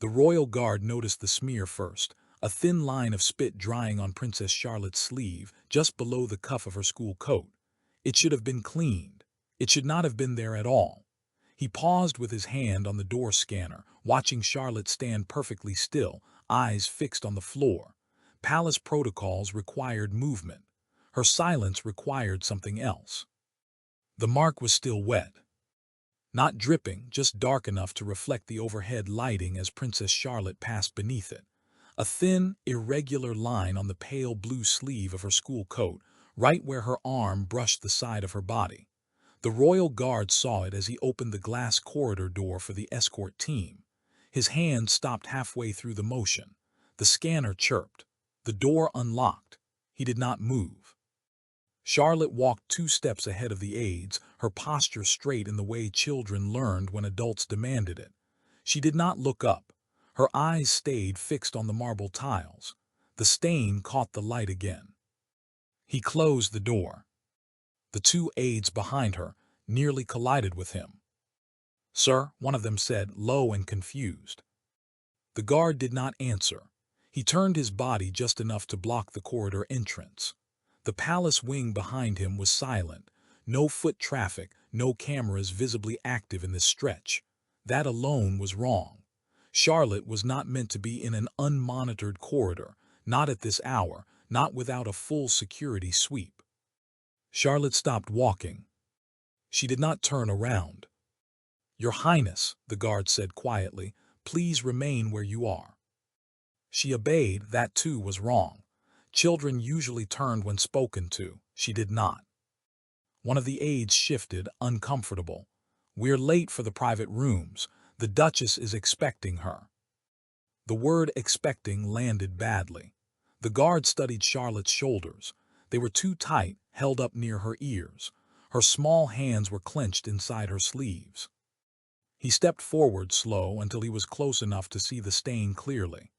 The royal guard noticed the smear first, a thin line of spit drying on Princess Charlotte's sleeve just below the cuff of her school coat. It should have been cleaned. It should not have been there at all. He paused with his hand on the door scanner, watching Charlotte stand perfectly still, eyes fixed on the floor. Palace protocols required movement. Her silence required something else. The mark was still wet. Not dripping, just dark enough to reflect the overhead lighting as Princess Charlotte passed beneath it. A thin, irregular line on the pale blue sleeve of her school coat, right where her arm brushed the side of her body. The royal guard saw it as he opened the glass corridor door for the escort team. His hand stopped halfway through the motion. The scanner chirped. The door unlocked. He did not move. Charlotte walked 2 steps ahead of the aides, her posture straight in the way children learned when adults demanded it. She did not look up. Her eyes stayed fixed on the marble tiles. The stain caught the light again. He closed the door. The 2 aides behind her nearly collided with him. "Sir," one of them said, low and confused. The guard did not answer. He turned his body just enough to block the corridor entrance. The palace wing behind him was silent. No foot traffic, no cameras visibly active in this stretch. That alone was wrong. Charlotte was not meant to be in an unmonitored corridor, not at this hour, not without a full security sweep. Charlotte stopped walking. She did not turn around. "Your Highness," the guard said quietly, "please remain where you are." She obeyed. That too was wrong. Children usually turned when spoken to. She did not. One of the aides shifted, uncomfortable. "We're late for the private rooms. The Duchess is expecting her." The word expecting landed badly. The guard studied Charlotte's shoulders. They were too tight, held up near her ears. Her small hands were clenched inside her sleeves. He stepped forward slow until he was close enough to see the stain clearly.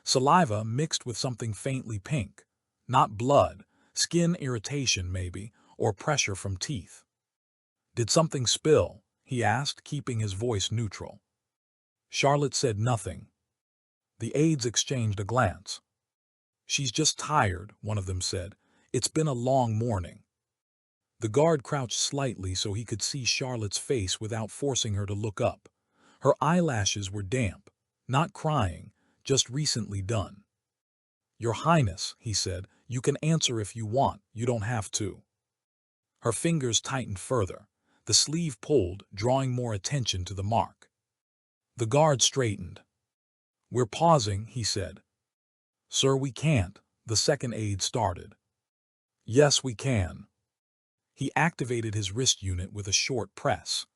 Saliva mixed with something faintly pink. Not blood, skin irritation maybe, or pressure from teeth. "Did something spill?" he asked, keeping his voice neutral. Charlotte said nothing. The aides exchanged a glance. "She's just tired," one of them said. "It's been a long morning." The guard crouched slightly so he could see Charlotte's face without forcing her to look up. Her eyelashes were damp, not crying, just recently done. "Your Highness," he said, "you can answer if you want, you don't have to." Her fingers tightened further. The sleeve pulled, drawing more attention to the mark. The guard straightened. "We're pausing," he said. "Sir, we can't," the second aide started. "Yes, we can." He activated his wrist unit with a short press.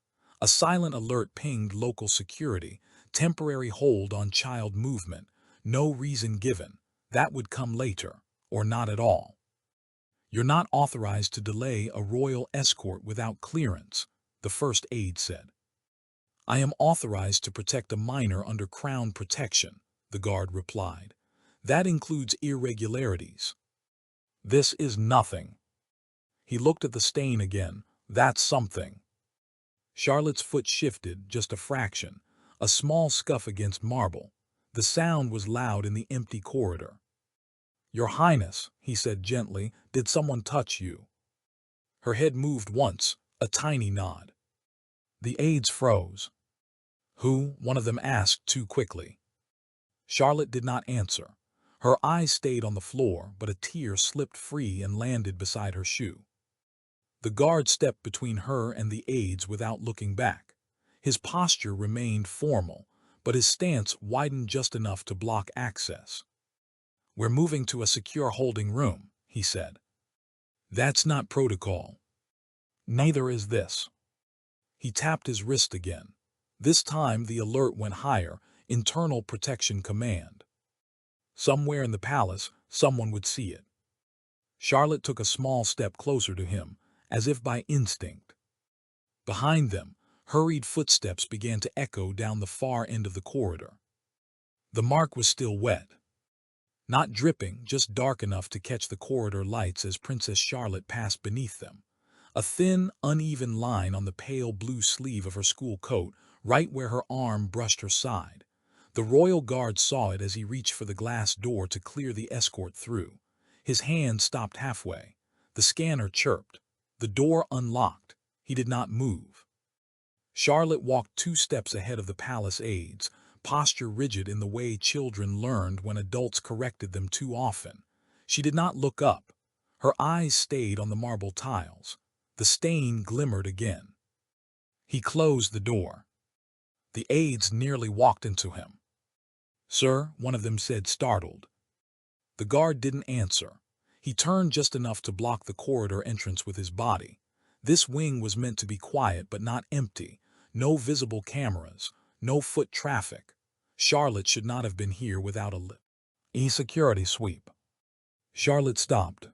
A silent alert pinged local security, temporary hold on child movement, no reason given. That would come later, or not at all. "You're not authorized to delay a royal escort without clearance," the first aide said. "I am authorized to protect a minor under crown protection," the guard replied. "That includes irregularities." "This is nothing." He looked at the stain again. "That's something." Charlotte's foot shifted just a fraction, a small scuff against marble. The sound was loud in the empty corridor. "Your Highness," he said gently, "did someone touch you?" Her head moved once, a tiny nod. The aides froze. "Who?" one of them asked too quickly. Charlotte did not answer. Her eyes stayed on the floor, but a tear slipped free and landed beside her shoe. The guard stepped between her and the aides without looking back. His posture remained formal, but his stance widened just enough to block access. "We're moving to a secure holding room," he said. "That's not protocol." "Neither is this." He tapped his wrist again. This time the alert went higher, internal protection command. Somewhere in the palace, someone would see it. Charlotte took a small step closer to him, as if by instinct. Behind them, hurried footsteps began to echo down the far end of the corridor. The mark was still wet. Not dripping, just dark enough to catch the corridor lights as Princess Charlotte passed beneath them. A thin, uneven line on the pale blue sleeve of her school coat, right where her arm brushed her side. The royal guard saw it as he reached for the glass door to clear the escort through. His hand stopped halfway. The scanner chirped. The door unlocked. He did not move. Charlotte walked 2 steps ahead of the palace aides, posture rigid in the way children learned when adults corrected them too often. She did not look up. Her eyes stayed on the marble tiles. The stain glimmered again. He closed the door. The aides nearly walked into him. "Sir," one of them said, startled. The guard didn't answer. He turned just enough to block the corridor entrance with his body. This wing was meant to be quiet but not empty. No visible cameras, no foot traffic. Charlotte should not have been here without a security sweep. Charlotte stopped.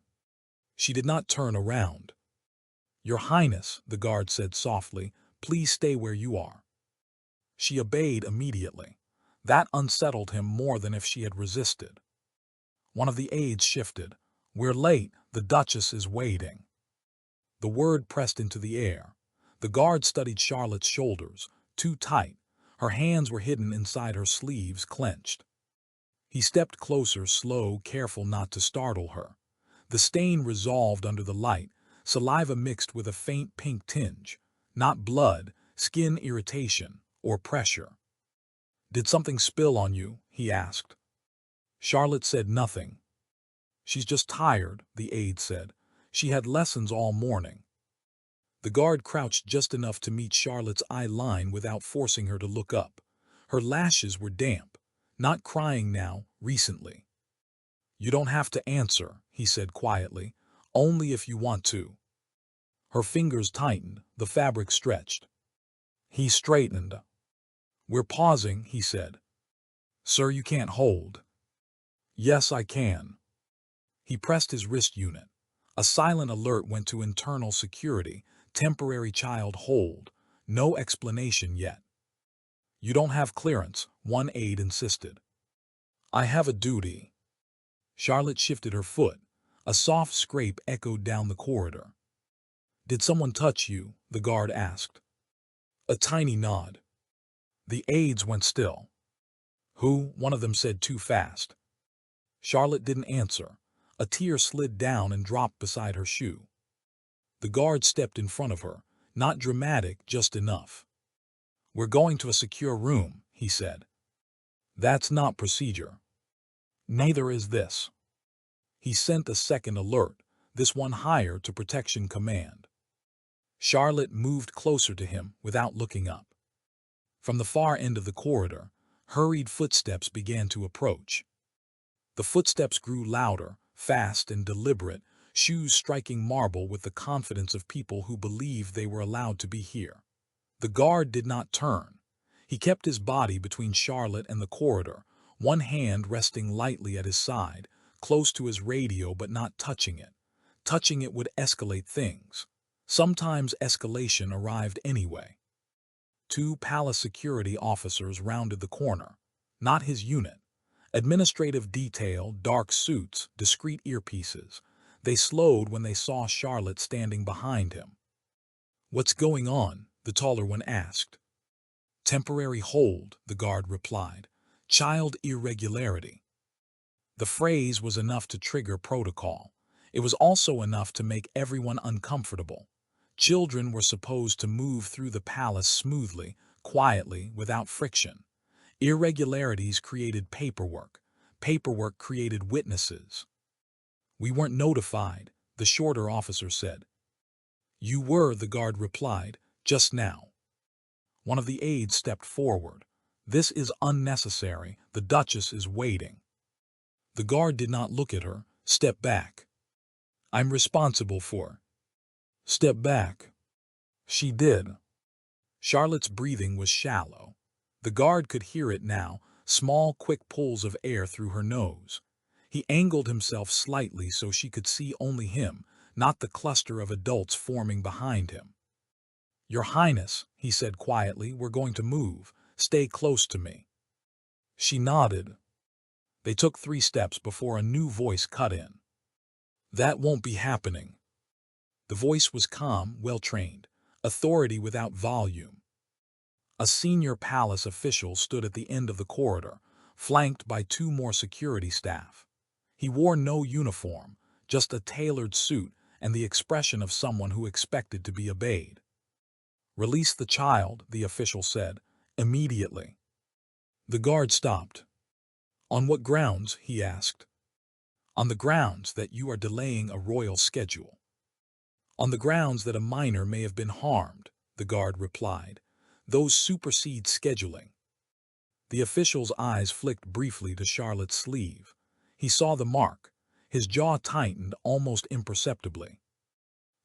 She did not turn around. "Your Highness," the guard said softly, "please stay where you are." She obeyed immediately. That unsettled him more than if she had resisted. One of the aides shifted. "We're late. The Duchess is waiting." The word pressed into the air. The guard studied Charlotte's shoulders, too tight. Her hands were hidden inside her sleeves, clenched. He stepped closer, slow, careful not to startle her. The stain resolved under the light, saliva mixed with a faint pink tinge. Not blood, skin irritation, or pressure. "Did something spill on you?" he asked. Charlotte said nothing. "She's just tired," the aide said. "She had lessons all morning." The guard crouched just enough to meet Charlotte's eye line without forcing her to look up. Her lashes were damp. Not crying now, recently. "You don't have to answer," he said quietly. "Only if you want to." Her fingers tightened, the fabric stretched. He straightened. "We're pausing," he said. "Sir, you can't hold." "Yes, I can." He pressed his wrist unit. A silent alert went to internal security, temporary child hold. No explanation yet. "You don't have clearance," one aide insisted. "I have a duty." Charlotte shifted her foot. A soft scrape echoed down the corridor. "Did someone touch you?" the guard asked. A tiny nod. The aides went still. "Who?" one of them said too fast. Charlotte didn't answer. A tear slid down and dropped beside her shoe. The guard stepped in front of her, not dramatic, just enough. "We're going to a secure room," he said. "That's not procedure." "Neither is this." He sent a second alert, this one higher to Protection Command. Charlotte moved closer to him without looking up. From the far end of the corridor, hurried footsteps began to approach. The footsteps grew louder, fast and deliberate, shoes striking marble with the confidence of people who believed they were allowed to be here. The guard did not turn. He kept his body between Charlotte and the corridor, one hand resting lightly at his side, close to his radio but not touching it. Touching it would escalate things. Sometimes escalation arrived anyway. 2 palace security officers rounded the corner. Not his unit. Administrative detail, dark suits, discreet earpieces. They slowed when they saw Charlotte standing behind him. "What's going on?" the taller one asked. "Temporary hold," the guard replied. "Child irregularity." The phrase was enough to trigger protocol. It was also enough to make everyone uncomfortable. Children were supposed to move through the palace smoothly, quietly, without friction. Irregularities created paperwork. Paperwork created witnesses. "We weren't notified," the shorter officer said. "You were," the guard replied, "just now." One of the aides stepped forward. "This is unnecessary. The Duchess is waiting." The guard did not look at her. "Step back." "I'm responsible for." "Step back." She did. Charlotte's breathing was shallow. The guard could hear it now, small, quick pulls of air through her nose. He angled himself slightly so she could see only him, not the cluster of adults forming behind him. "Your Highness," he said quietly, "we're going to move. Stay close to me." She nodded. They took 3 steps before a new voice cut in. "That won't be happening." The voice was calm, well-trained, authority without volume. A senior palace official stood at the end of the corridor, flanked by two more security staff. He wore no uniform, just a tailored suit and the expression of someone who expected to be obeyed. "Release the child," the official said, "immediately." The guard stopped. "On what grounds?" he asked. "On the grounds that you are delaying a royal schedule." "On the grounds that a minor may have been harmed," the guard replied. "Those supersede scheduling." The official's eyes flicked briefly to Charlotte's sleeve. He saw the mark. His jaw tightened almost imperceptibly.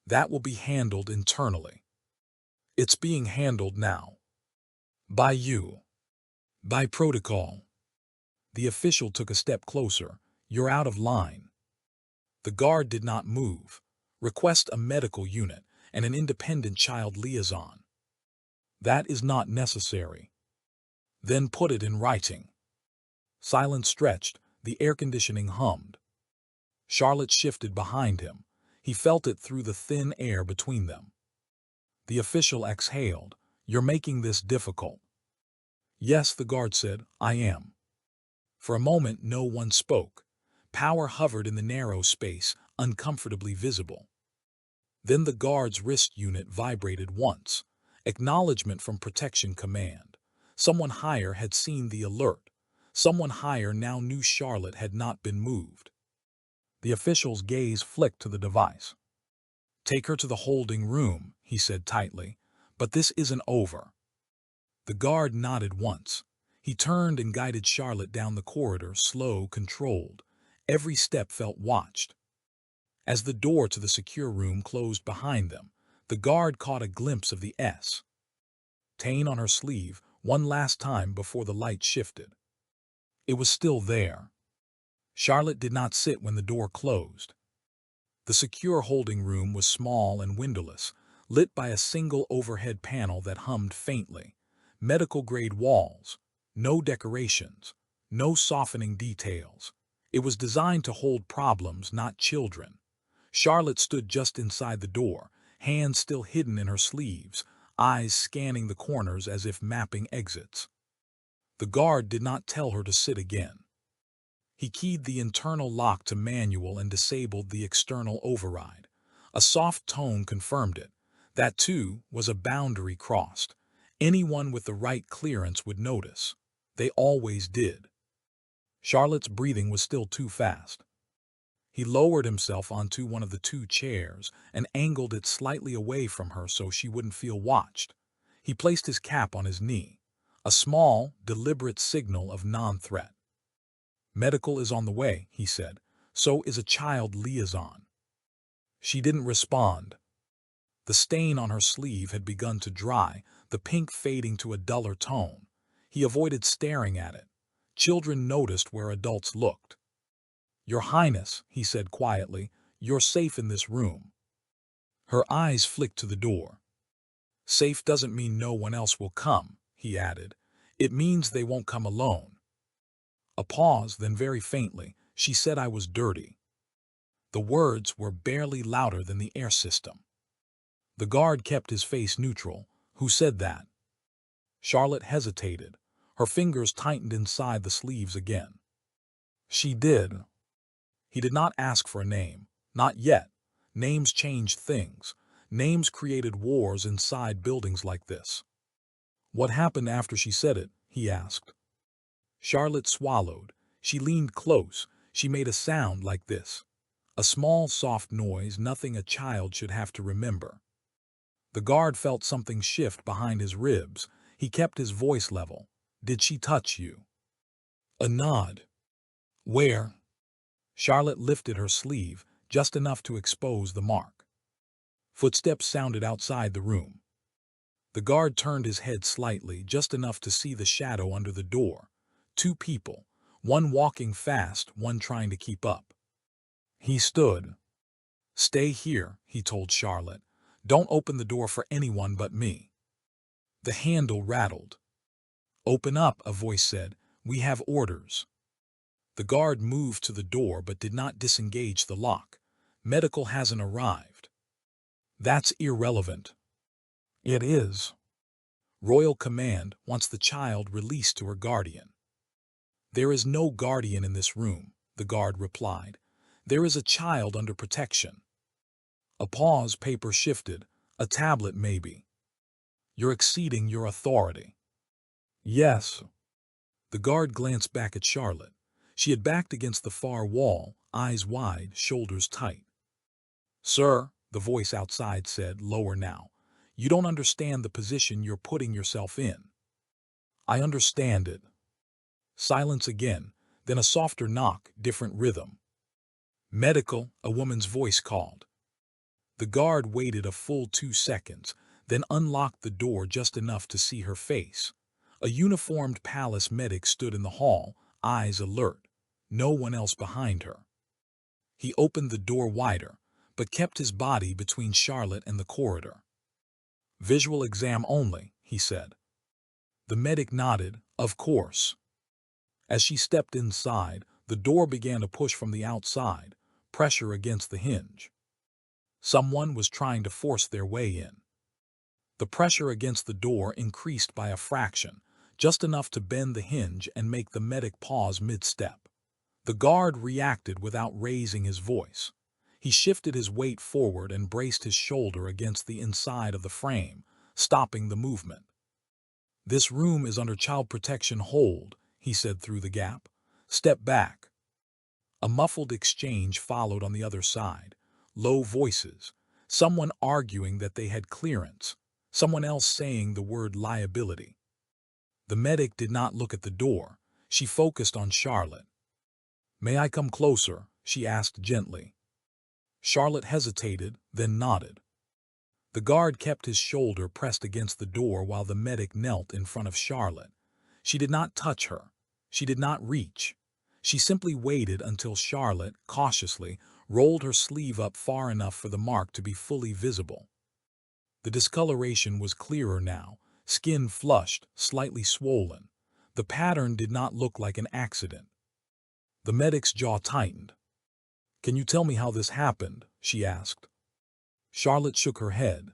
"That will be handled internally." "It's being handled now." "By you." "By protocol." The official took a step closer. "You're out of line." The guard did not move. "Request a medical unit and an independent child liaison." "That is not necessary." "Then put it in writing." Silence stretched. The air conditioning hummed. Charlotte shifted behind him. He felt it through the thin air between them. The official exhaled. "You're making this difficult." "Yes," the guard said, "I am." For a moment no one spoke. Power hovered in the narrow space, uncomfortably visible. Then the guard's wrist unit vibrated once. Acknowledgement from Protection Command. Someone higher had seen the alert. Someone higher now knew Charlotte had not been moved. The official's gaze flicked to the device. "Take her to the holding room," he said tightly. "But this isn't over." The guard nodded once. He turned and guided Charlotte down the corridor, slow, controlled. Every step felt watched. As the door to the secure room closed behind them, the guard caught a glimpse of the S. Tain on her sleeve, one last time before the light shifted. It was still there. Charlotte did not sit when the door closed. The secure holding room was small and windowless, lit by a single overhead panel that hummed faintly. Medical-grade walls, no decorations, no softening details. It was designed to hold problems, not children. Charlotte stood just inside the door, hands still hidden in her sleeves, eyes scanning the corners as if mapping exits. The guard did not tell her to sit again. He keyed the internal lock to manual and disabled the external override. A soft tone confirmed it. That, too, was a boundary crossed. Anyone with the right clearance would notice. They always did. Charlotte's breathing was still too fast. He lowered himself onto one of the two chairs and angled it slightly away from her so she wouldn't feel watched. He placed his cap on his knee, a small, deliberate signal of non-threat. "Medical is on the way," he said. "So is a child liaison." She didn't respond. The stain on her sleeve had begun to dry, the pink fading to a duller tone. He avoided staring at it. Children noticed where adults looked. "Your Highness," he said quietly, "you're safe in this room." Her eyes flicked to the door. "Safe doesn't mean no one else will come," he added. "It means they won't come alone." A pause, then very faintly, "She said I was dirty." The words were barely louder than the air system. The guard kept his face neutral. "Who said that?" Charlotte hesitated. Her fingers tightened inside the sleeves again. "She did." He did not ask for a name. Not yet. Names changed things. Names created wars inside buildings like this. "What happened after she said it?" he asked. Charlotte swallowed. She leaned close. She made a sound like this. A small, soft noise, nothing a child should have to remember. The guard felt something shift behind his ribs. He kept his voice level. "Did she touch you?" A nod. "Where?" Charlotte lifted her sleeve, just enough to expose the mark. Footsteps sounded outside the room. The guard turned his head slightly, just enough to see the shadow under the door. Two people, one walking fast, one trying to keep up. He stood. "Stay here," he told Charlotte. "Don't open the door for anyone but me." The handle rattled. "Open up," a voice said. "We have orders." The guard moved to the door but did not disengage the lock. "Medical hasn't arrived." "That's irrelevant." "It is." Royal command wants the child released to her guardian. There is no guardian in this room, the guard replied. There is a child under protection. A pause, paper shifted. A tablet, maybe. You're exceeding your authority. Yes. The guard glanced back at Charlotte. She had backed against the far wall, eyes wide, shoulders tight. Sir, the voice outside said, lower now. You don't understand the position you're putting yourself in. I understand it. Silence again, then a softer knock, different rhythm. Medical, a woman's voice called. The guard waited a full 2 seconds, then unlocked the door just enough to see her face. A uniformed palace medic stood in the hall, eyes alert. No one else behind her. He opened the door wider, but kept his body between Charlotte and the corridor. Visual exam only, he said. The medic nodded, of course. As she stepped inside, the door began to push from the outside, pressure against the hinge. Someone was trying to force their way in. The pressure against the door increased by a fraction, just enough to bend the hinge and make the medic pause mid-step. The guard reacted without raising his voice. He shifted his weight forward and braced his shoulder against the inside of the frame, stopping the movement. This room is under child protection hold, he said through the gap. Step back. A muffled exchange followed on the other side. Low voices. Someone arguing that they had clearance. Someone else saying the word liability. The medic did not look at the door. She focused on Charlotte. May I come closer? She asked gently. Charlotte hesitated, then nodded. The guard kept his shoulder pressed against the door while the medic knelt in front of Charlotte. She did not touch her. She did not reach. She simply waited until Charlotte, cautiously, rolled her sleeve up far enough for the mark to be fully visible. The discoloration was clearer now, skin flushed, slightly swollen. The pattern did not look like an accident. The medic's jaw tightened. Can you tell me how this happened? She asked. Charlotte shook her head.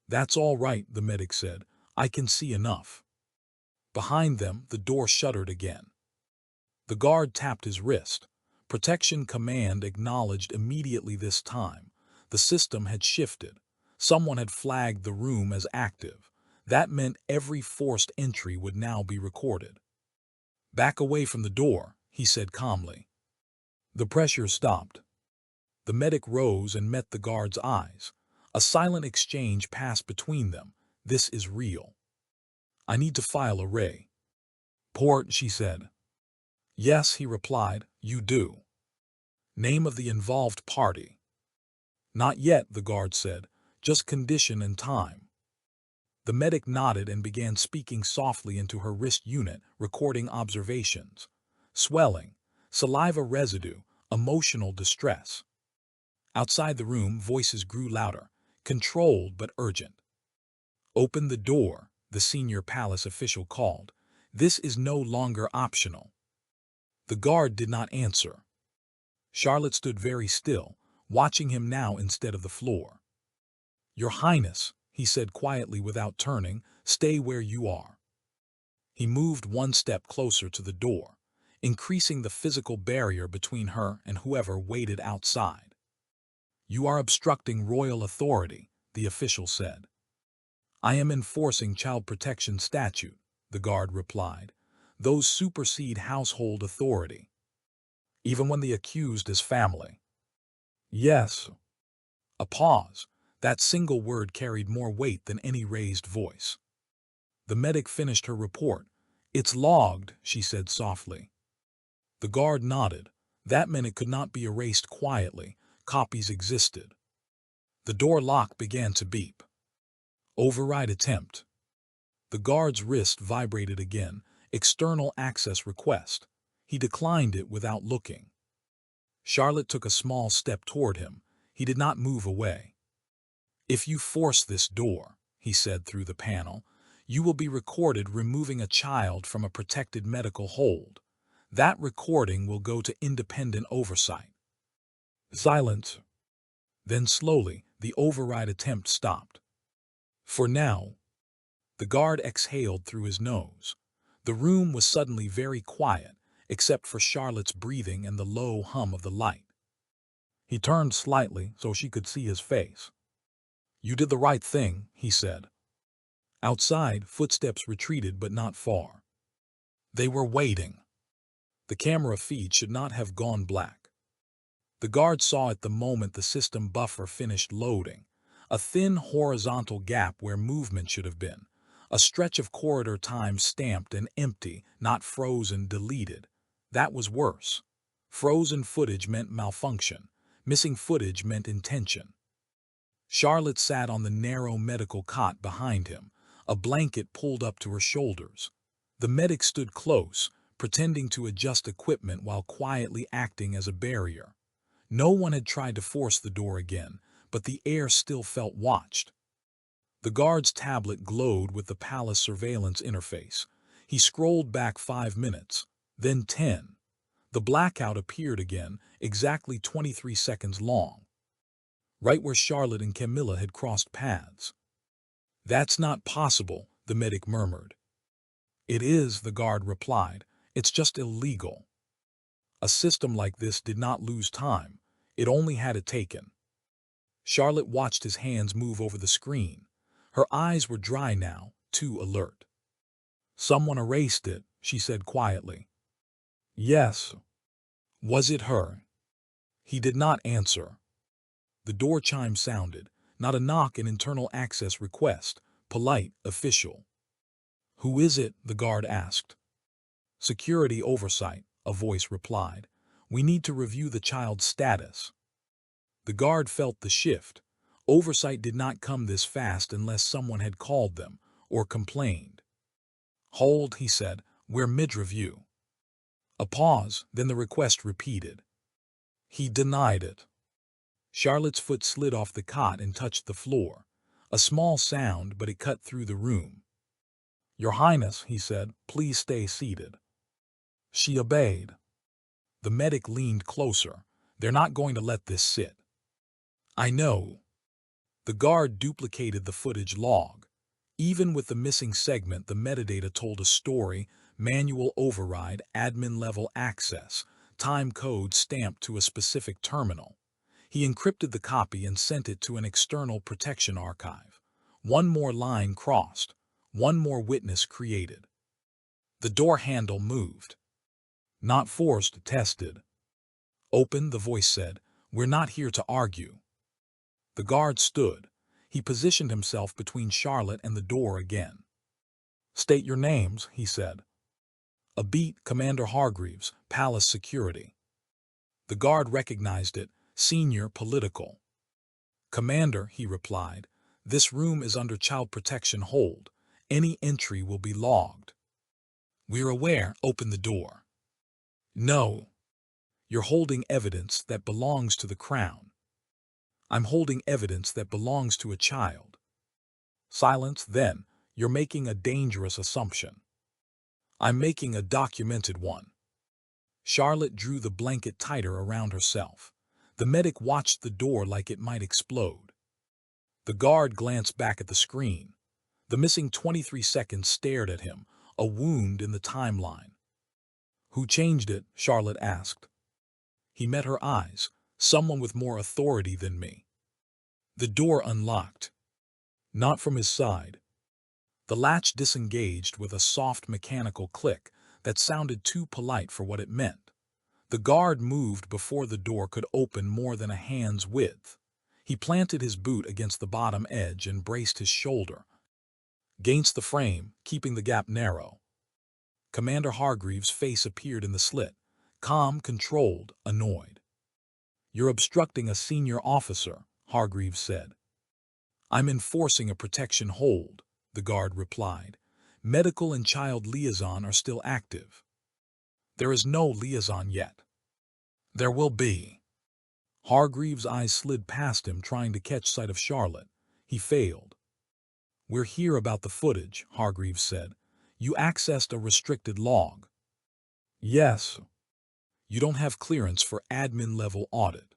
That's all right, the medic said. I can see enough. Behind them, the door shuttered again. The guard tapped his wrist. Protection command acknowledged immediately this time. The system had shifted. Someone had flagged the room as active. That meant every forced entry would now be recorded. Back away from the door, he said calmly. The pressure stopped. The medic rose and met the guard's eyes. A silent exchange passed between them. This is real. I need to file a ray. Port, she said. Yes, he replied, you do. Name of the involved party. Not yet, the guard said, just condition and time. The medic nodded and began speaking softly into her wrist unit, recording observations. Swelling, saliva residue, emotional distress. Outside the room, voices grew louder, controlled but urgent. Open the door, the senior palace official called. This is no longer optional. The guard did not answer. Charlotte stood very still, watching him now instead of the floor. Your Highness, he said quietly without turning, stay where you are. He moved one step closer to the door, increasing the physical barrier between her and whoever waited outside. You are obstructing royal authority, the official said. I am enforcing child protection statute, the guard replied. Those supersede household authority. Even when the accused is family. Yes. A pause. That single word carried more weight than any raised voice. The medic finished her report. It's logged, she said softly. The guard nodded. That meant it could not be erased quietly. Copies existed. The door lock began to beep. Override attempt. The guard's wrist vibrated again. External access request. He declined it without looking. Charlotte took a small step toward him. He did not move away. If you force this door, he said through the panel, you will be recorded removing a child from a protected medical hold. That recording will go to independent oversight. Silence. Then slowly, the override attempt stopped. For now. The guard exhaled through his nose. The room was suddenly very quiet, except for Charlotte's breathing and the low hum of the light. He turned slightly so she could see his face. "You did the right thing," he said. Outside, footsteps retreated but not far. They were waiting. The camera feed should not have gone black. The guard saw it the moment the system buffer finished loading. A thin horizontal gap where movement should have been. A stretch of corridor time stamped and empty, not frozen, deleted. That was worse. Frozen footage meant malfunction. Missing footage meant intention. Charlotte sat on the narrow medical cot behind him, a blanket pulled up to her shoulders. The medic stood close, pretending to adjust equipment while quietly acting as a barrier. No one had tried to force the door again, but the air still felt watched. The guard's tablet glowed with the palace surveillance interface. He scrolled back 5 minutes, then 10. The blackout appeared again, exactly 23 seconds long, right where Charlotte and Camilla had crossed paths. "That's not possible," the medic murmured. "It is," the guard replied. "It's just illegal." A system like this did not lose time. It only had it taken. Charlotte watched his hands move over the screen. Her eyes were dry now, too alert. "Someone erased it," she said quietly. "Yes." "Was it her?" He did not answer. The door chime sounded. Not a knock, an internal access request. Polite, official. "Who is it?" the guard asked. "Security oversight," a voice replied. "We need to review the child's status." The guard felt the shift. Oversight did not come this fast unless someone had called them or complained. "Hold," he said. "We're mid-review." A pause, then the request repeated. He denied it. Charlotte's foot slid off the cot and touched the floor. A small sound, but it cut through the room. "Your Highness," he said, "please stay seated." She obeyed. The medic leaned closer. "They're not going to let this sit." "I know." The guard duplicated the footage log. Even with the missing segment, the metadata told a story: manual override, admin-level access, time code stamped to a specific terminal. He encrypted the copy and sent it to an external protection archive. One more line crossed. One more witness created. The door handle moved. "Not forced, tested." "Open," the voice said. "We're not here to argue." The guard stood. He positioned himself between Charlotte and the door again. "State your names," he said. "A beat, Commander Hargreaves, Palace Security." The guard recognized it. "Senior political." "Commander," he replied, "this room is under child protection hold. Any entry will be logged." "We're aware." "Open the door." "No. You're holding evidence that belongs to the Crown." "I'm holding evidence that belongs to a child." "Silence, then. You're making a dangerous assumption." "I'm making a documented one." Charlotte drew the blanket tighter around herself. The medic watched the door like it might explode. The guard glanced back at the screen. The missing 23 seconds stared at him, a wound in the timeline. "Who changed it?" Charlotte asked. He met her eyes. "Someone with more authority than me." The door unlocked. Not from his side. The latch disengaged with a soft mechanical click that sounded too polite for what it meant. The guard moved before the door could open more than a hand's width. He planted his boot against the bottom edge and braced his shoulder against the frame, keeping the gap narrow. Commander Hargreaves' face appeared in the slit, calm, controlled, annoyed. "You're obstructing a senior officer," Hargreaves said. "I'm enforcing a protection hold," the guard replied. "Medical and child liaison are still active." "There is no liaison yet." "There will be." Hargreaves' eyes slid past him, trying to catch sight of Charlotte. He failed. "We're here about the footage," Hargreaves said. "You accessed a restricted log." "Yes." "You don't have clearance for admin-level audit."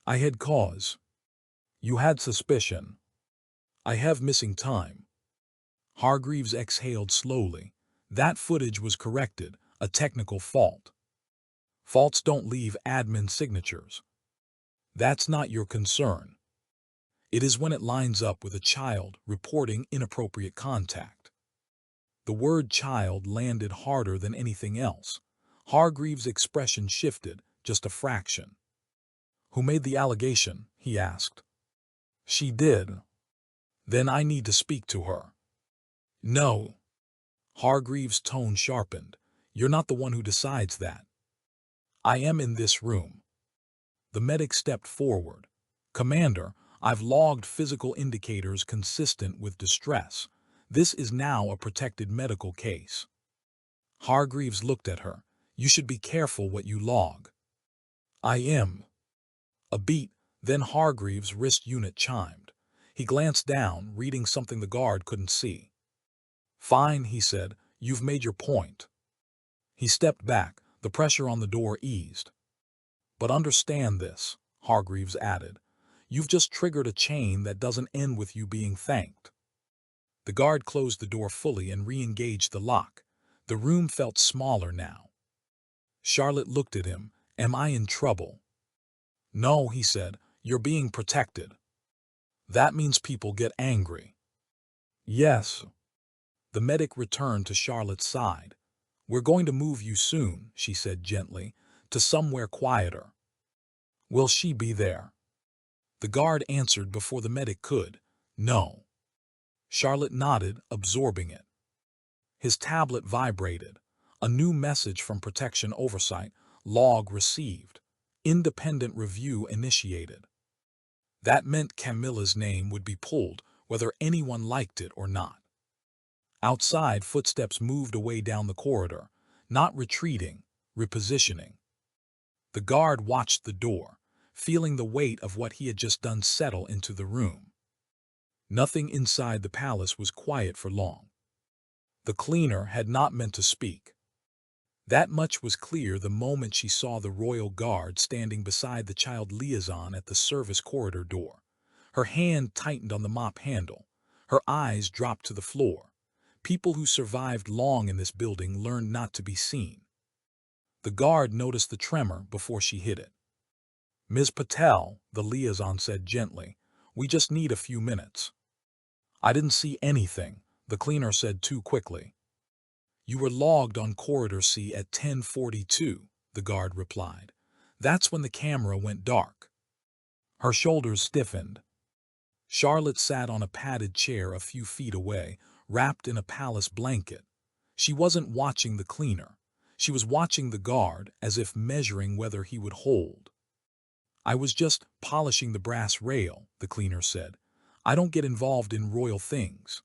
"I had cause." "You had suspicion." "I have missing time." Hargreaves exhaled slowly. That footage was corrected, a technical fault. Faults don't leave admin signatures. That's not your concern. It is when it lines up with a child reporting inappropriate contact. The word child landed harder than anything else. Hargreaves' expression shifted, just a fraction. Who made the allegation? He asked. She did. Then I need to speak to her. No. Hargreaves' tone sharpened. You're not the one who decides that. I am in this room. The medic stepped forward. Commander, I've logged physical indicators consistent with distress. This is now a protected medical case. Hargreaves looked at her. You should be careful what you log. I am. A beat, then Hargreaves' wrist unit chimed. He glanced down, reading something the guard couldn't see. Fine, he said. You've made your point. He stepped back. The pressure on the door eased. But understand this, Hargreaves added. You've just triggered a chain that doesn't end with you being thanked. The guard closed the door fully and re-engaged the lock. The room felt smaller now. Charlotte looked at him. Am I in trouble? No, he said. You're being protected. That means people get angry. Yes. The medic returned to Charlotte's side. We're going to move you soon, she said gently, to somewhere quieter. Will she be there? The guard answered before the medic could. No. Charlotte nodded, absorbing it. His tablet vibrated. A new message from Protection Oversight. Log received. Independent review initiated. That meant Camilla's name would be pulled, whether anyone liked it or not. Outside, footsteps moved away down the corridor, not retreating, repositioning. The guard watched the door, feeling the weight of what he had just done settle into the room. Nothing inside the palace was quiet for long. The cleaner had not meant to speak. That much was clear the moment she saw the royal guard standing beside the child liaison at the service corridor door. Her hand tightened on the mop handle. Her eyes dropped to the floor. People who survived long in this building learned not to be seen. The guard noticed the tremor before she hit it. Ms. Patel, the liaison said gently, we just need a few minutes. I didn't see anything, the cleaner said too quickly. You were logged on Corridor C at 10:42, the guard replied. That's when the camera went dark. Her shoulders stiffened. Charlotte sat on a padded chair a few feet away, wrapped in a palace blanket. She wasn't watching the cleaner. She was watching the guard, as if measuring whether he would hold. I was just polishing the brass rail, the cleaner said. I don't get involved in royal things.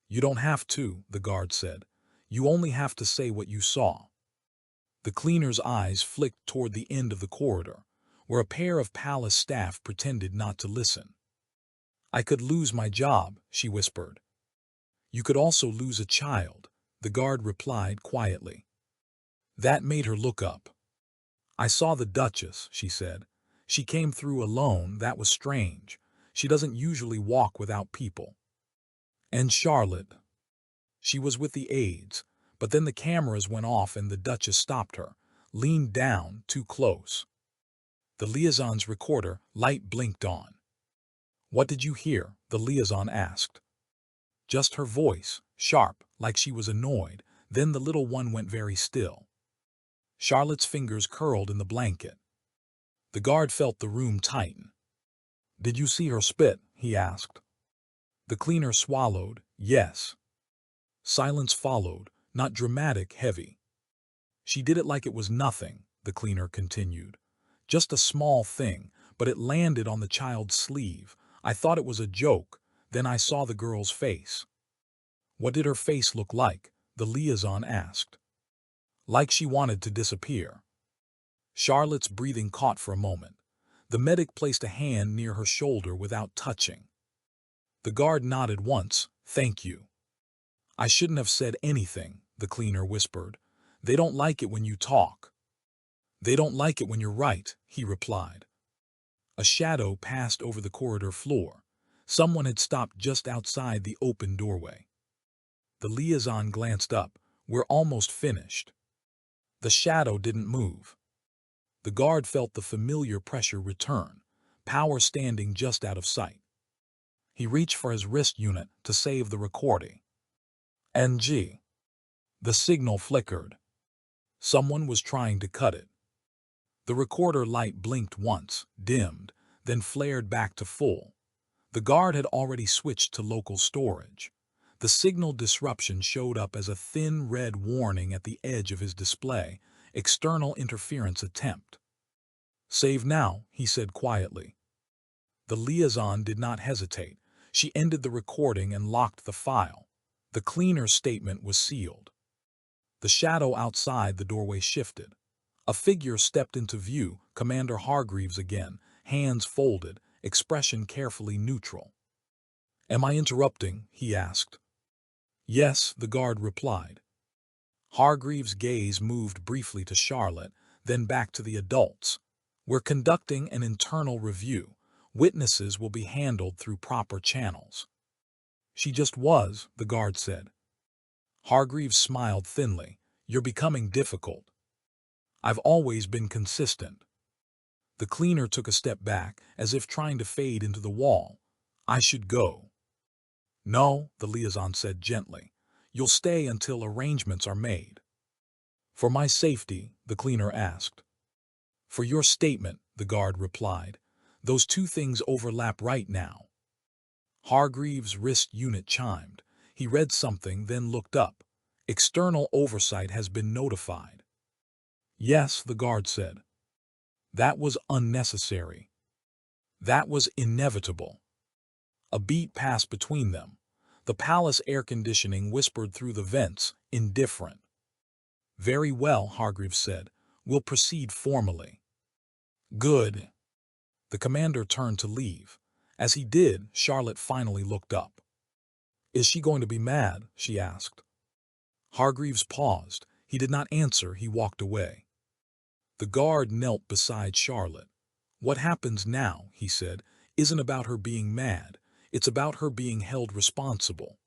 You don't have to, the guard said. You only have to say what you saw. The cleaner's eyes flicked toward the end of the corridor, where a pair of palace staff pretended not to listen. I could lose my job, she whispered. You could also lose a child, the guard replied quietly. That made her look up. I saw the Duchess, she said. She came through alone. That was strange. She doesn't usually walk without people. And Charlotte. She was with the aides, but then the cameras went off and the Duchess stopped her, leaned down, too close. The liaison's recorder light blinked on. What did you hear? The liaison asked. Just her voice, sharp, like she was annoyed. Then the little one went very still. Charlotte's fingers curled in the blanket. The guard felt the room tighten. Did you see her spit? He asked. The cleaner swallowed. Yes. Silence followed, not dramatic, heavy. She did it like it was nothing, the cleaner continued. Just a small thing, but it landed on the child's sleeve. I thought it was a joke. Then I saw the girl's face. What did her face look like? The liaison asked. Like she wanted to disappear. Charlotte's breathing caught for a moment. The medic placed a hand near her shoulder without touching. The guard nodded once. Thank you. I shouldn't have said anything, the cleaner whispered. They don't like it when you talk. They don't like it when you're right, he replied. A shadow passed over the corridor floor. Someone had stopped just outside the open doorway. The liaison glanced up. "We're almost finished." The shadow didn't move. The guard felt the familiar pressure return, power standing just out of sight. He reached for his wrist unit to save the recording. NG. The signal flickered. Someone was trying to cut it. The recorder light blinked once, dimmed, then flared back to full. The guard had already switched to local storage. The signal disruption showed up as a thin red warning at the edge of his display. External interference attempt. "Save now," he said quietly. The liaison did not hesitate. She ended the recording and locked the file. The cleaner's statement was sealed. The shadow outside the doorway shifted. A figure stepped into view, Commander Hargreaves again, hands folded, expression carefully neutral. "Am I interrupting?" he asked. "Yes," the guard replied. Hargreaves' gaze moved briefly to Charlotte, then back to the adults. "We're conducting an internal review. Witnesses will be handled through proper channels." "She just was," the guard said. Hargreaves smiled thinly. "You're becoming difficult." "I've always been consistent." The cleaner took a step back, as if trying to fade into the wall. "I should go." "No," the liaison said gently. "You'll stay until arrangements are made." "For my safety?" the cleaner asked. "For your statement," the guard replied. "Those two things overlap right now." Hargreaves' wrist unit chimed. He read something, then looked up. "External oversight has been notified." "Yes," the guard said. "That was unnecessary." "That was inevitable." A beat passed between them. The palace air conditioning whispered through the vents, indifferent. "Very well," Hargreaves said. "We'll proceed formally." "Good." The commander turned to leave. As he did, Charlotte finally looked up. "Is she going to be mad?" she asked. Hargreaves paused. He did not answer. He walked away. The guard knelt beside Charlotte. "What happens now," he said, "isn't about her being mad. It's about her being held responsible."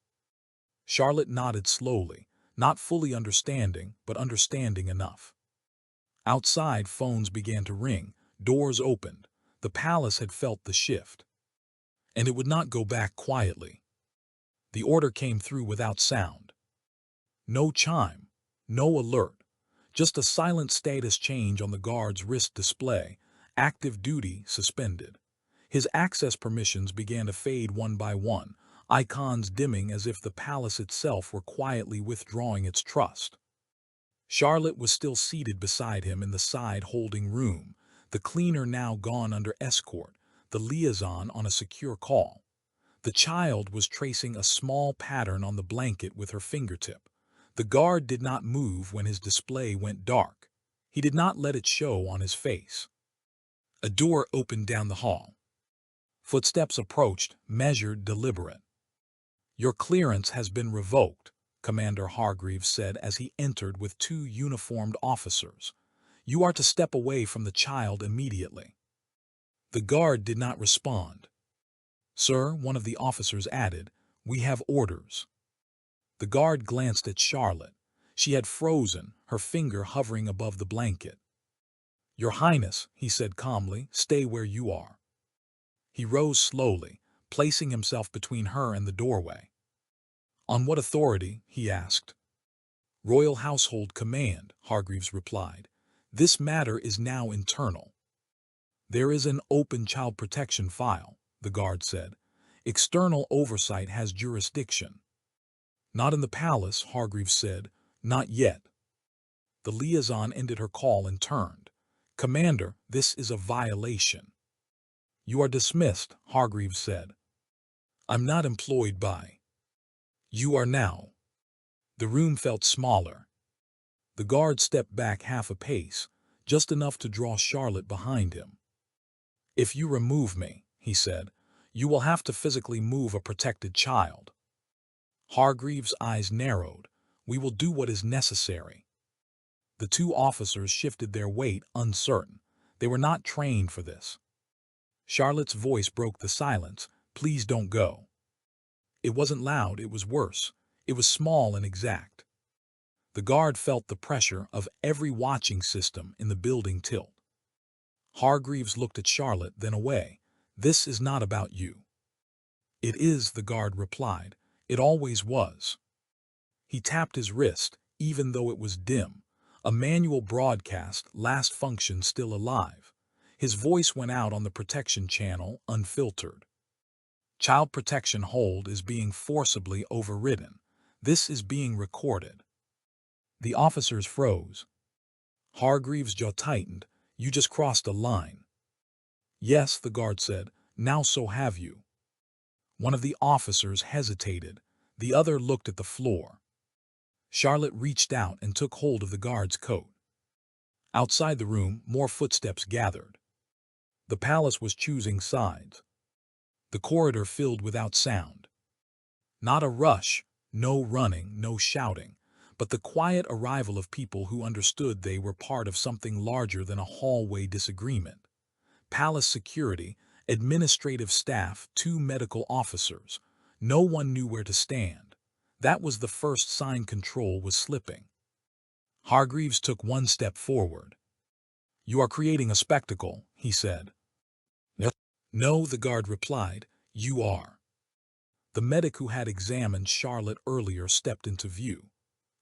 Charlotte nodded slowly, not fully understanding, but understanding enough. Outside, phones began to ring. Doors opened. The palace had felt the shift. And it would not go back quietly. The order came through without sound. No chime, no alert, just a silent status change on the guard's wrist display, active duty suspended. His access permissions began to fade one by one, icons dimming as if the palace itself were quietly withdrawing its trust. Charlotte was still seated beside him in the side holding room, the cleaner now gone under escort, the liaison on a secure call. The child was tracing a small pattern on the blanket with her fingertip. The guard did not move when his display went dark. He did not let it show on his face. A door opened down the hall. Footsteps approached, measured, deliberate. "Your clearance has been revoked," Commander Hargreaves said as he entered with two uniformed officers. "You are to step away from the child immediately." The guard did not respond. "Sir," one of the officers added, "we have orders." The guard glanced at Charlotte. She had frozen, her finger hovering above the blanket. "Your Highness," he said calmly, "stay where you are." He rose slowly, placing himself between her and the doorway. "On what authority?" he asked. "Royal Household Command," Hargreaves replied. "This matter is now internal." "There is an open child protection file," the guard said. "External oversight has jurisdiction." "Not in the palace," Hargreaves said. "Not yet." The liaison ended her call and turned. "Commander, this is a violation." "You are dismissed," Hargreaves said. "I'm not employed by." "You are now." The room felt smaller. The guard stepped back half a pace, just enough to draw Charlotte behind him. "If you remove me," he said, "you will have to physically move a protected child." Hargreaves' eyes narrowed. "We will do what is necessary." The two officers shifted their weight, uncertain. They were not trained for this. Charlotte's voice broke the silence. "Please don't go." It wasn't loud, it was worse. It was small and exact. The guard felt the pressure of every watching system in the building tilt. Hargreaves looked at Charlotte, then away. "This is not about you." "It is," the guard replied. "It always was." He tapped his wrist, even though it was dim. A manual broadcast, last function still alive. His voice went out on the protection channel, unfiltered. "Child protection hold is being forcibly overridden. This is being recorded." The officers froze. Hargreaves' jaw tightened. "You just crossed a line." "Yes," the guard said. "Now so have you." One of the officers hesitated. The other looked at the floor. Charlotte reached out and took hold of the guard's coat. Outside the room, more footsteps gathered. The palace was choosing sides. The corridor filled without sound. Not a rush, no running, no shouting, but the quiet arrival of people who understood they were part of something larger than a hallway disagreement. Palace security, administrative staff, 2 medical officers. No one knew where to stand. That was the first sign control was slipping. Hargreaves took one step forward. "You are creating a spectacle," he said. "No," the guard replied. "You are." The medic who had examined Charlotte earlier stepped into view.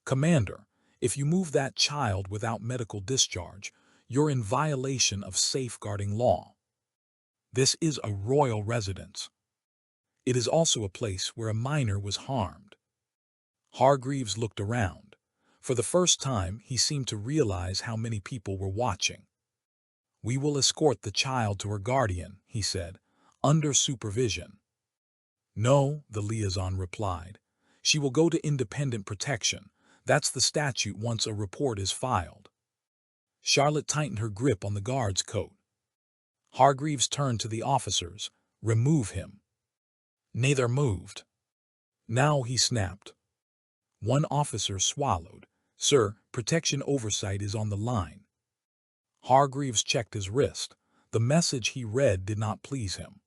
"Commander, if you move that child without medical discharge, you're in violation of safeguarding law. This is a royal residence. It is also a place where a minor was harmed." Hargreaves looked around. For the first time, he seemed to realize how many people were watching. "We will escort the child to her guardian," he said, "under supervision." "No," the liaison replied. "She will go to independent protection. That's the statute once a report is filed." Charlotte tightened her grip on the guard's coat. Hargreaves turned to the officers. "Remove him." Neither moved. "Now," he snapped. One officer swallowed. "Sir, protection oversight is on the line." Hargreaves checked his wrist. The message he read did not please him.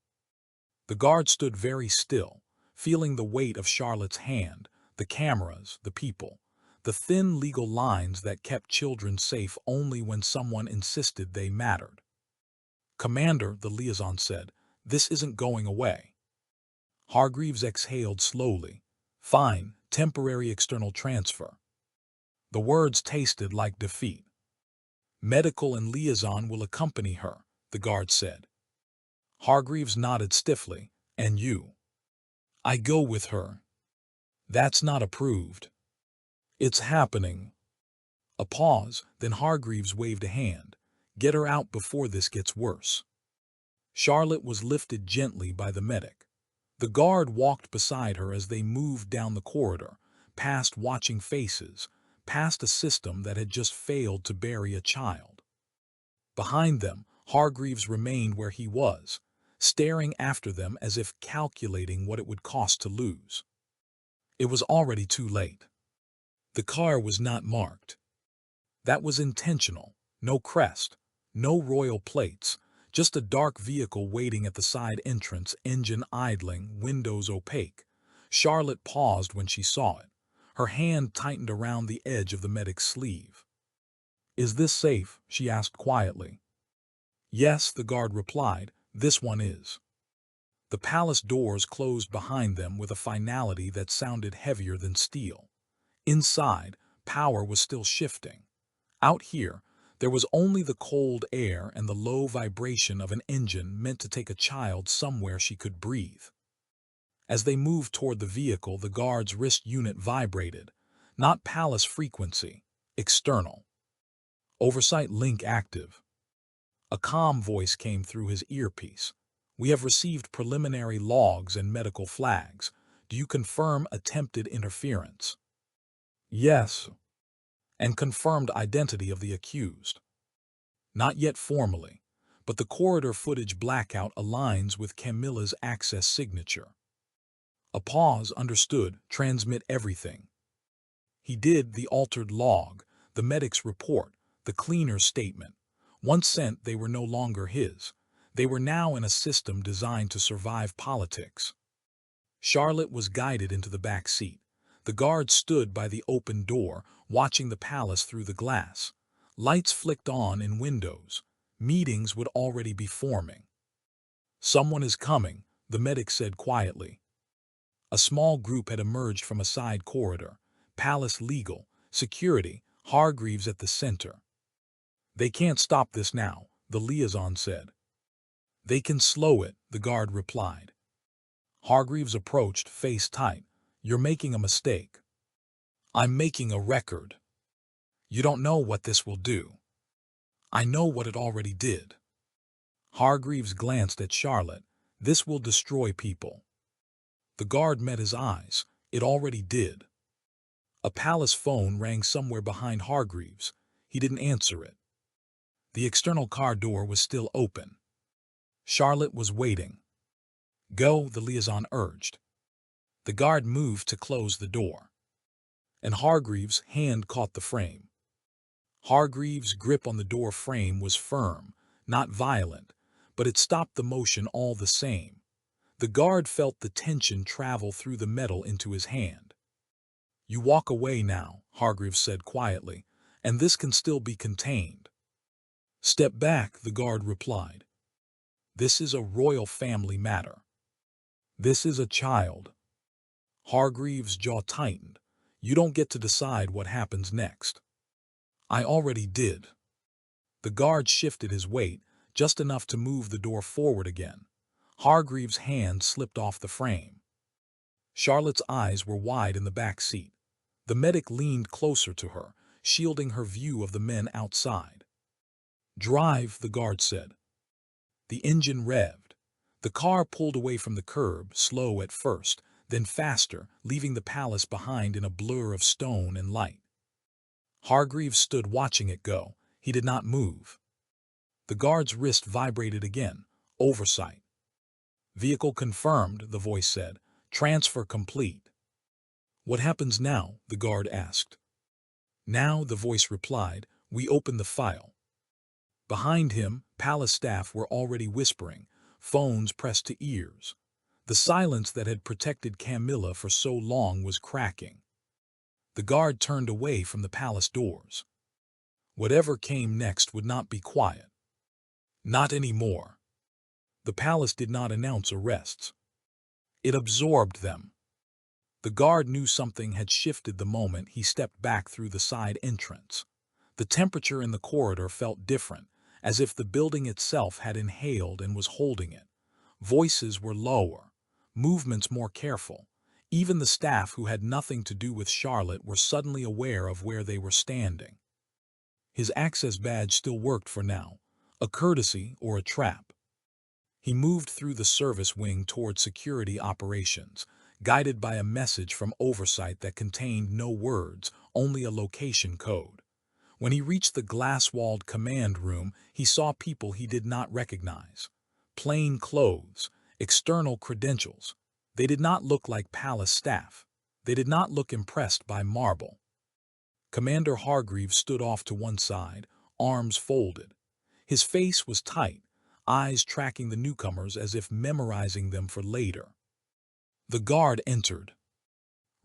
The guard stood very still, feeling the weight of Charlotte's hand, the cameras, the people, the thin legal lines that kept children safe only when someone insisted they mattered. "Commander," the liaison said, "this isn't going away." Hargreaves exhaled slowly. "Fine, temporary external transfer." The words tasted like defeat. "Medical and liaison will accompany her," the guard said. Hargreaves nodded stiffly. "And you?" "I go with her." "That's not approved." "It's happening." A pause, then Hargreaves waved a hand. "Get her out before this gets worse." Charlotte was lifted gently by the medic. The guard walked beside her as they moved down the corridor, past watching faces, past a system that had just failed to bury a child. Behind them, Hargreaves remained where he was, staring after them as if calculating what it would cost to lose. It was already too late. The car was not marked. That was intentional. No crest, no royal plates, just a dark vehicle waiting at the side entrance, engine idling, windows opaque. Charlotte paused when she saw it. Her hand tightened around the edge of the medic's sleeve. "Is this safe?" she asked quietly. "Yes," the guard replied, "this one is." The palace doors closed behind them with a finality that sounded heavier than steel. Inside, power was still shifting. Out here, there was only the cold air and the low vibration of an engine meant to take a child somewhere she could breathe. As they moved toward the vehicle, the guard's wrist unit vibrated. Not palace frequency, external. Oversight link active. A calm voice came through his earpiece. "We have received preliminary logs and medical flags. Do you confirm attempted interference?" "Yes." "And confirmed identity of the accused?" "Not yet formally, but the corridor footage blackout aligns with Camilla's access signature." A pause. "Understood. Transmit everything." He did. The altered log, the medic's report, the cleaner's statement. Once sent, they were no longer his. They were now in a system designed to survive politics. Charlotte was guided into the back seat. The guard stood by the open door, watching the palace through the glass. Lights flicked on in windows. Meetings would already be forming. "Someone is coming," the medic said quietly. A small group had emerged from a side corridor. Palace legal, security, Hargreaves at the center. "They can't stop this now," the liaison said. "They can slow it," the guard replied. Hargreaves approached, face tight. "You're making a mistake." "I'm making a record. You don't know what this will do." "I know what it already did." Hargreaves glanced at Charlotte. "This will destroy people." The guard met his eyes. "It already did." A palace phone rang somewhere behind Hargreaves. He didn't answer it. The external car door was still open. Charlotte was waiting. "Go," the liaison urged. The guard moved to close the door. And Hargreaves' hand caught the frame. Hargreaves' grip on the door frame was firm, not violent, but it stopped the motion all the same. The guard felt the tension travel through the metal into his hand. "You walk away now," Hargreaves said quietly, "and this can still be contained." "Step back," the guard replied. "This is a royal family matter. This is a child." Hargreaves' jaw tightened. "You don't get to decide what happens next." "I already did." The guard shifted his weight, just enough to move the door forward again. Hargreaves' hand slipped off the frame. Charlotte's eyes were wide in the back seat. The medic leaned closer to her, shielding her view of the men outside. "Drive," the guard said. The engine revved. The car pulled away from the curb, slow at first, then faster, leaving the palace behind in a blur of stone and light. Hargreaves stood watching it go. He did not move. The guard's wrist vibrated again. Oversight. "Vehicle confirmed," the voice said. "Transfer complete." "What happens now?" the guard asked. "Now," the voice replied, "we open the file." Behind him, palace staff were already whispering, phones pressed to ears. The silence that had protected Camilla for so long was cracking. The guard turned away from the palace doors. Whatever came next would not be quiet. Not anymore. The palace did not announce arrests. It absorbed them. The guard knew something had shifted the moment he stepped back through the side entrance. The temperature in the corridor felt different, as if the building itself had inhaled and was holding it. Voices were lower, movements more careful. Even the staff who had nothing to do with Charlotte were suddenly aware of where they were standing. His access badge still worked for now, a courtesy or a trap. He moved through the service wing toward security operations, guided by a message from oversight that contained no words, only a location code. When he reached the glass-walled command room, he saw people he did not recognize. Plain clothes, external credentials. They did not look like palace staff. They did not look impressed by marble. Commander Hargreaves stood off to one side, arms folded. His face was tight, eyes tracking the newcomers as if memorizing them for later. The guard entered.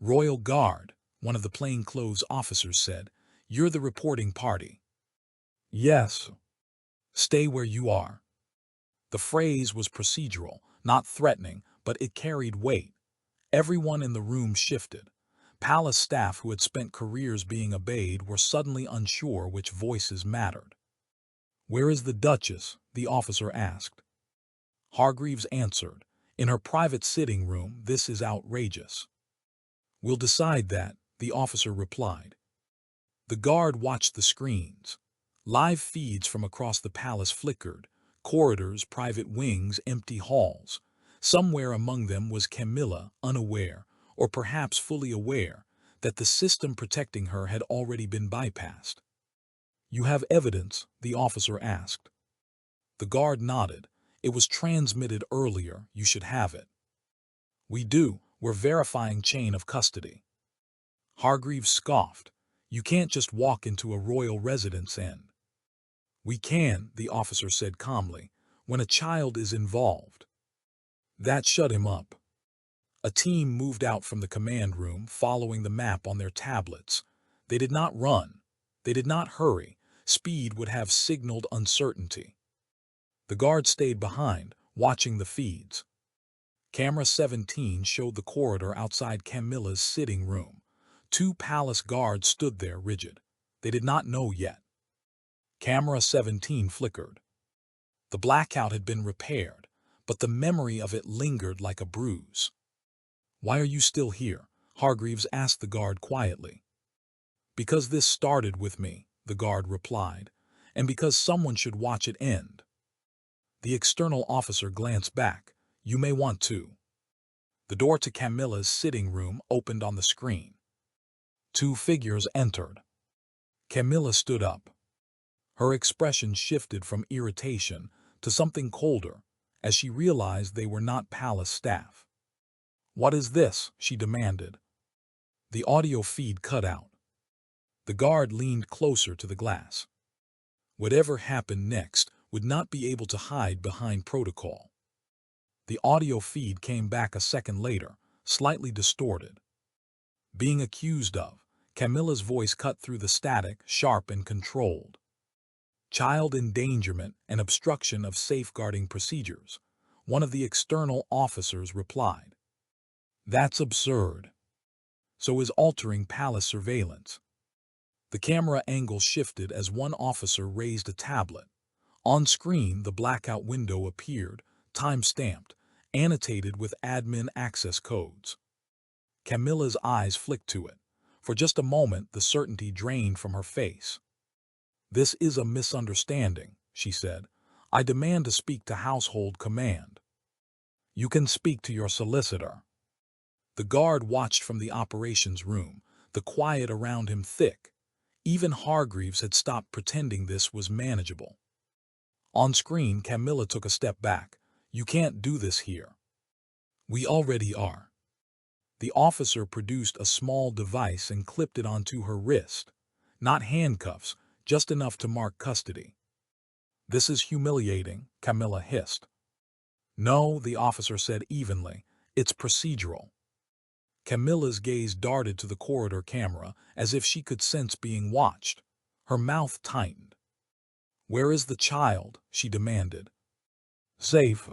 "Royal Guard," one of the plainclothes officers said. "You're the reporting party." "Yes." "Stay where you are." The phrase was procedural, not threatening, but it carried weight. Everyone in the room shifted. Palace staff who had spent careers being obeyed were suddenly unsure which voices mattered. "Where is the Duchess?" the officer asked. Hargreaves answered, "In her private sitting room. This is outrageous." "We'll decide that," the officer replied. The guard watched the screens. Live feeds from across the palace flickered. Corridors, private wings, empty halls. Somewhere among them was Camilla, unaware, or perhaps fully aware, that the system protecting her had already been bypassed. "You have evidence?" the officer asked. The guard nodded. "It was transmitted earlier. You should have it." "We do. We're verifying chain of custody." Hargreaves scoffed. "You can't just walk into a royal residence and—" "We can," the officer said calmly, "when a child is involved." That shut him up. A team moved out from the command room following the map on their tablets. They did not run. They did not hurry. Speed would have signaled uncertainty. The guard stayed behind, watching the feeds. Camera 17 showed the corridor outside Camilla's sitting room. Two palace guards stood there rigid. They did not know yet. Camera 17 flickered. The blackout had been repaired, but the memory of it lingered like a bruise. "Why are you still here?" Hargreaves asked the guard quietly. "Because this started with me," the guard replied, "and because someone should watch it end." The external officer glanced back. "You may want to." The door to Camilla's sitting room opened on the screen. Two figures entered. Camilla stood up. Her expression shifted from irritation to something colder as she realized they were not palace staff. "What is this?" she demanded. The audio feed cut out. The guard leaned closer to the glass. Whatever happened next would not be able to hide behind protocol. The audio feed came back a second later, slightly distorted. "Being accused of," Camilla's voice cut through the static, sharp and controlled. "Child endangerment and obstruction of safeguarding procedures," one of the external officers replied. "That's absurd. So is altering palace surveillance." The camera angle shifted as one officer raised a tablet. On screen, the blackout window appeared, time-stamped, annotated with admin access codes. Camilla's eyes flicked to it. For just a moment, the certainty drained from her face. "This is a misunderstanding," she said. "I demand to speak to Household Command." "You can speak to your solicitor." The guard watched from the operations room, the quiet around him thick. Even Hargreaves had stopped pretending this was manageable. On screen, Camilla took a step back. "You can't do this here." "We already are." The officer produced a small device and clipped it onto her wrist. Not handcuffs, just enough to mark custody. "This is humiliating," Camilla hissed. "No," the officer said evenly. "It's procedural." Camilla's gaze darted to the corridor camera as if she could sense being watched. Her mouth tightened. "Where is the child?" she demanded. "Safe."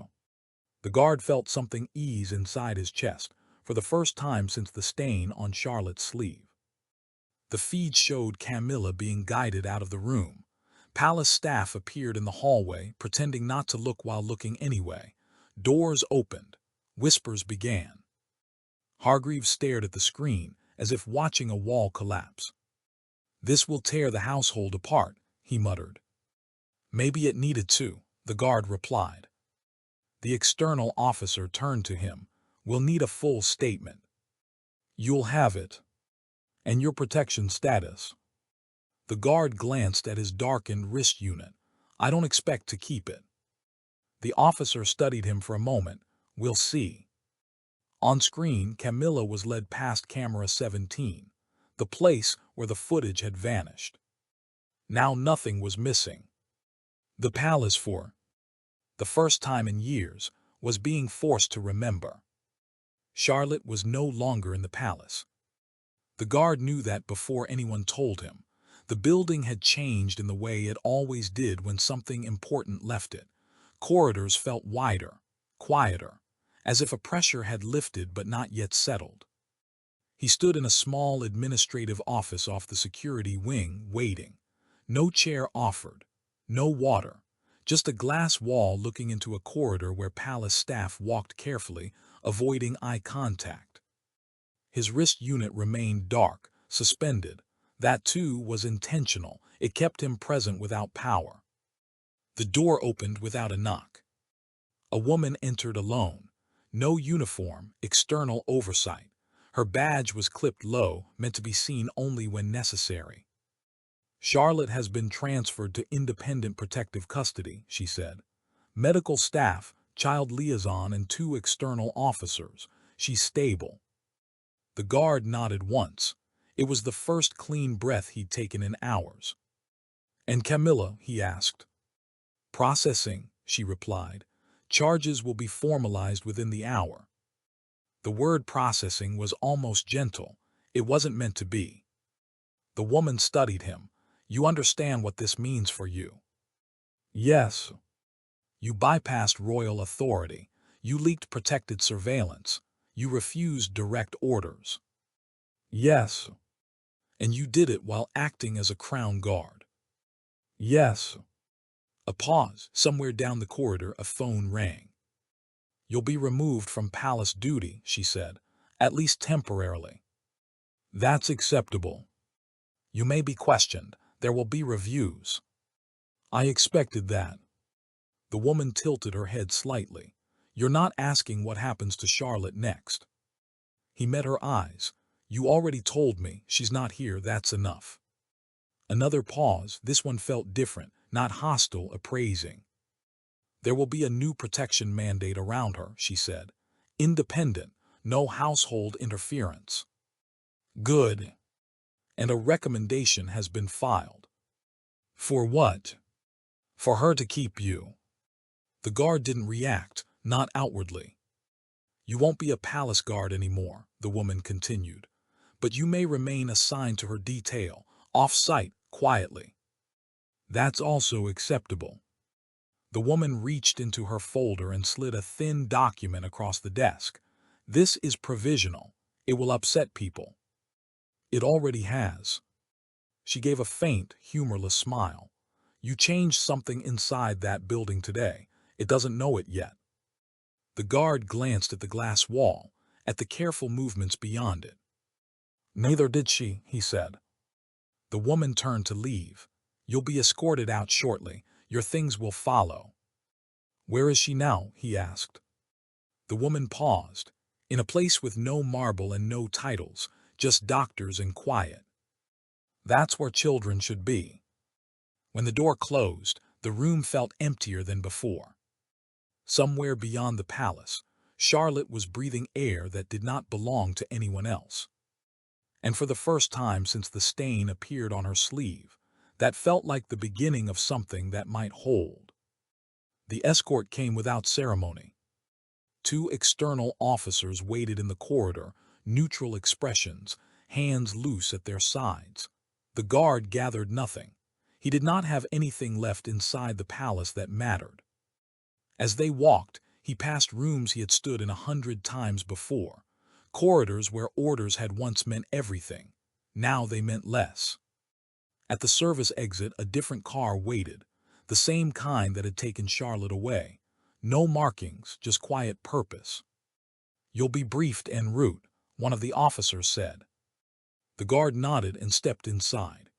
The guard felt something ease inside his chest, for the first time since the stain on Charlotte's sleeve. The feed showed Camilla being guided out of the room. Palace staff appeared in the hallway, pretending not to look while looking anyway. Doors opened. Whispers began. Hargreaves stared at the screen, as if watching a wall collapse. "This will tear the household apart," he muttered. "Maybe it needed to," the guard replied. The external officer turned to him. "We'll need a full statement." "You'll have it." "And your protection status." The guard glanced at his darkened wrist unit. "I don't expect to keep it." The officer studied him for a moment. "We'll see." On screen, Camilla was led past camera 17, the place where the footage had vanished. Now nothing was missing. The palace, for the first time in years, was being forced to remember. Charlotte was no longer in the palace. The guard knew that before anyone told him. The building had changed in the way it always did when something important left it. Corridors felt wider, quieter, as if a pressure had lifted but not yet settled. He stood in a small administrative office off the security wing, waiting. No chair offered, no water, just a glass wall looking into a corridor where palace staff walked carefully, avoiding eye contact. His wrist unit remained dark, suspended. That too was intentional. It kept him present without power. The door opened without a knock. A woman entered alone. No uniform, external oversight. Her badge was clipped low, meant to be seen only when necessary. "Charlotte has been transferred to independent protective custody," she said. "Medical staff, child liaison, and 2 external officers. She's stable." The guard nodded once. It was the first clean breath he'd taken in hours. "And Camilla?" he asked. "Processing," she replied. "Charges will be formalized within the hour." The word processing was almost gentle. It wasn't meant to be. The woman studied him. You understand what this means for you? Yes. You bypassed royal authority. You leaked protected surveillance. You refused direct orders. Yes. And you did it while acting as a crown guard. Yes. A pause. Somewhere down the corridor, a phone rang. You'll be removed from palace duty, she said, at least temporarily. That's acceptable. You may be questioned. There will be reviews. I expected that. The woman tilted her head slightly. You're not asking what happens to Charlotte next. He met her eyes. You already told me she's not here, that's enough. Another pause. This one felt different, not hostile, appraising. There will be a new protection mandate around her, she said. Independent, no household interference. Good. And a recommendation has been filed. For what? For her to keep you. The guard didn't react, not outwardly. You won't be a palace guard anymore, the woman continued. But you may remain assigned to her detail, off-site, quietly. That's also acceptable. The woman reached into her folder and slid a thin document across the desk. This is provisional. It will upset people. It already has. She gave a faint, humorless smile. You changed something inside that building today. It doesn't know it yet. The guard glanced at the glass wall, at the careful movements beyond it. Neither did she, he said. The woman turned to leave. You'll be escorted out shortly. Your things will follow. Where is she now? He asked. The woman paused. In a place with no marble and no titles, just doctors and quiet. That's where children should be. When the door closed, the room felt emptier than before. Somewhere beyond the palace, Charlotte was breathing air that did not belong to anyone else. And for the first time since the stain appeared on her sleeve, that felt like the beginning of something that might hold. The escort came without ceremony. 2 external officers waited in the corridor, neutral expressions, hands loose at their sides. The guard gathered nothing. He did not have anything left inside the palace that mattered. As they walked, he passed rooms he had stood in 100 times before, corridors where orders had once meant everything. Now they meant less. At the service exit, a different car waited, the same kind that had taken Charlotte away. No markings, just quiet purpose. You'll be briefed en route, one of the officers said. The guard nodded and stepped inside.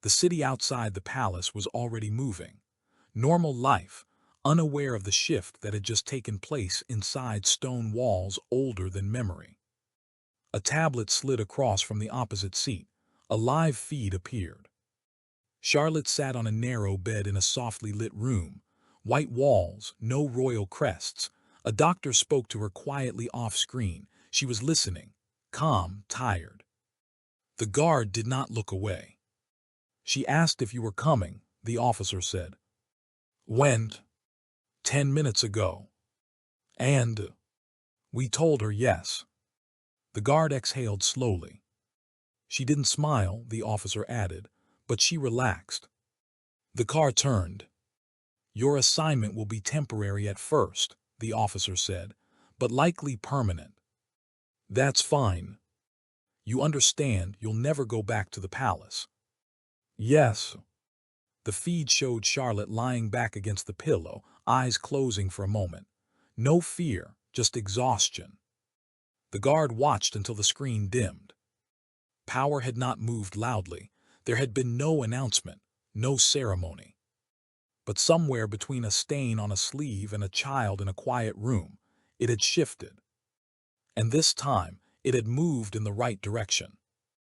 The city outside the palace was already moving. Normal life, unaware of the shift that had just taken place inside stone walls older than memory. A tablet slid across from the opposite seat. A live feed appeared. Charlotte sat on a narrow bed in a softly lit room. White walls, no royal crests. A doctor spoke to her quietly off-screen. She was listening, calm, tired. The guard did not look away. She asked if you were coming, the officer said. When? 10 minutes ago. And we told her yes. The guard exhaled slowly. She didn't smile, the officer added, but she relaxed. The car turned. Your assignment will be temporary at first, the officer said, but likely permanent. That's fine. You understand you'll never go back to the palace. Yes. The feed showed Charlotte lying back against the pillow, eyes closing for a moment. No fear, just exhaustion. The guard watched until the screen dimmed. Power had not moved loudly. There had been no announcement, no ceremony. But somewhere between a stain on a sleeve and a child in a quiet room, it had shifted. And this time, it had moved in the right direction.